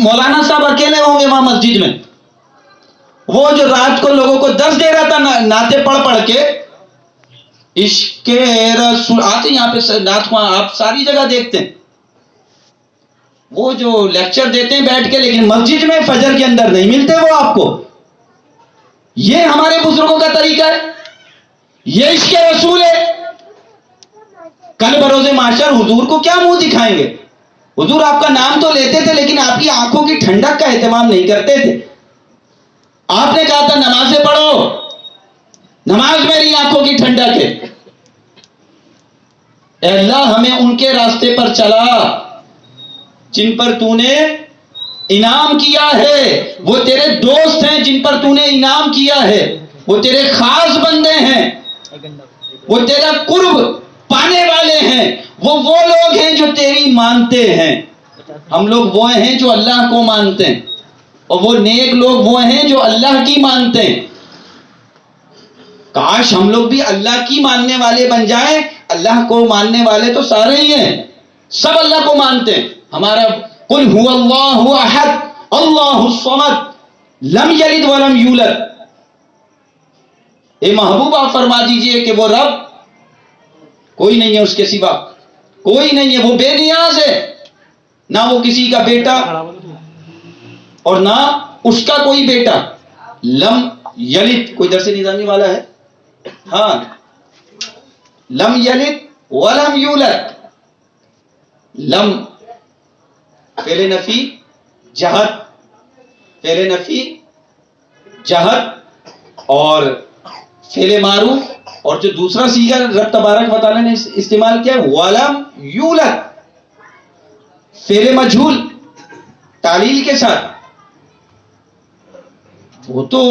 मौलाना साहब अकेले होंगे वहां मस्जिद में, वो जो रात को लोगों को दर्द दे रहा था नाते पढ़ पढ़ के, इश्के रसूल आते यहाँ पे नात वहां आप सारी जगह देखते हैं, वो जो लेक्चर देते हैं बैठ के, लेकिन मस्जिद में फजर के अंदर नहीं मिलते वो आपको। ये हमारे बुजुर्गों का तरीका है, ये इश्के रसूल है। कल बरोज़े माशर हुजूर को क्या मुंह दिखाएंगे? हुजूर आपका नाम तो लेते थे लेकिन आपकी आंखों की ठंडक का एहतमाम नहीं करते थे। आपने कहा था नमाजें पढ़ो, नमाज मेरी आंखों की ठंडक है। ऐ अल्लाह हमें उनके रास्ते पर चला जिन पर तूने इनाम किया है, वो तेरे दोस्त हैं जिन पर तूने इनाम किया है, वो तेरे खास बंदे हैं, वो तेरा कुर्ब पाने वाले हैं, वो लोग हैं जो तेरी मानते हैं। हम लोग वो हैं जो अल्लाह को मानते हैं, और वो नेक लोग वो हैं जो अल्लाह की मानते हैं। काश हम लोग भी अल्लाह की मानने वाले बन जाएं। अल्लाह को मानने वाले तो सारे ही हैं, सब अल्लाह को मानते हैं। हमारा कुल हुवल्लाहु अहद अल्लाहुस समद लम यलिद वलम यूलद। ए महबूब आप फरमा दीजिए कि वो रब कोई नहीं है उसके सिवा, कोई नहीं है, वो बेनियाज है, ना वो किसी का बेटा और ना उसका कोई बेटा। लम यलिद, कोई दरसे निजामी वाला है? हाँ, लम यलिद वलम यूलद। लम फेले नफी जहद, फेले नफी जहद और फेले मारूफ, और जो दूसरा सीगा रब तबारक व तआला ने इस्तेमाल किया वलम यूलद, फेले मजहूल तालील के साथ, वो तो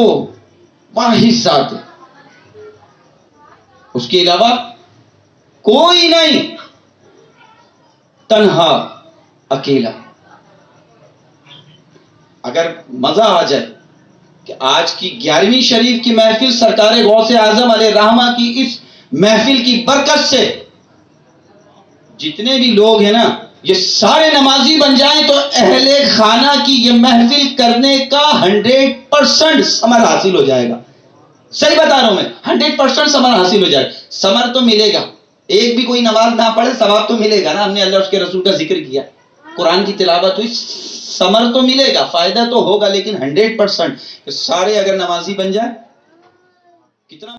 वाहिद ज़ात है, उसके अलावा कोई नहीं, तन्हा अकेला। अगर मजा आ जाए कि आज की 11वीं शरीफ की महफिल सरकार गौसे आजम अलैहिर्रहमा की इस महफिल की बरकत से जितने भी लोग हैं ना, ये सारे नमाजी बन जाएं तो अहले खाना की ये महफिल करने का 100% समर हासिल हो जाएगा। सही बता रहा हूं मैं, 100% समर हासिल हो जाएगा। समर तो मिलेगा, एक भी कोई नमाज ना पढ़े सवाब तो मिलेगा ना। हमने अल्लाह उसके रसूल का जिक्र किया, कुरान की तिलावत हुई, समर तो मिलेगा, फायदा तो होगा, लेकिन 100% सारे अगर नमाजी बन जाए कितना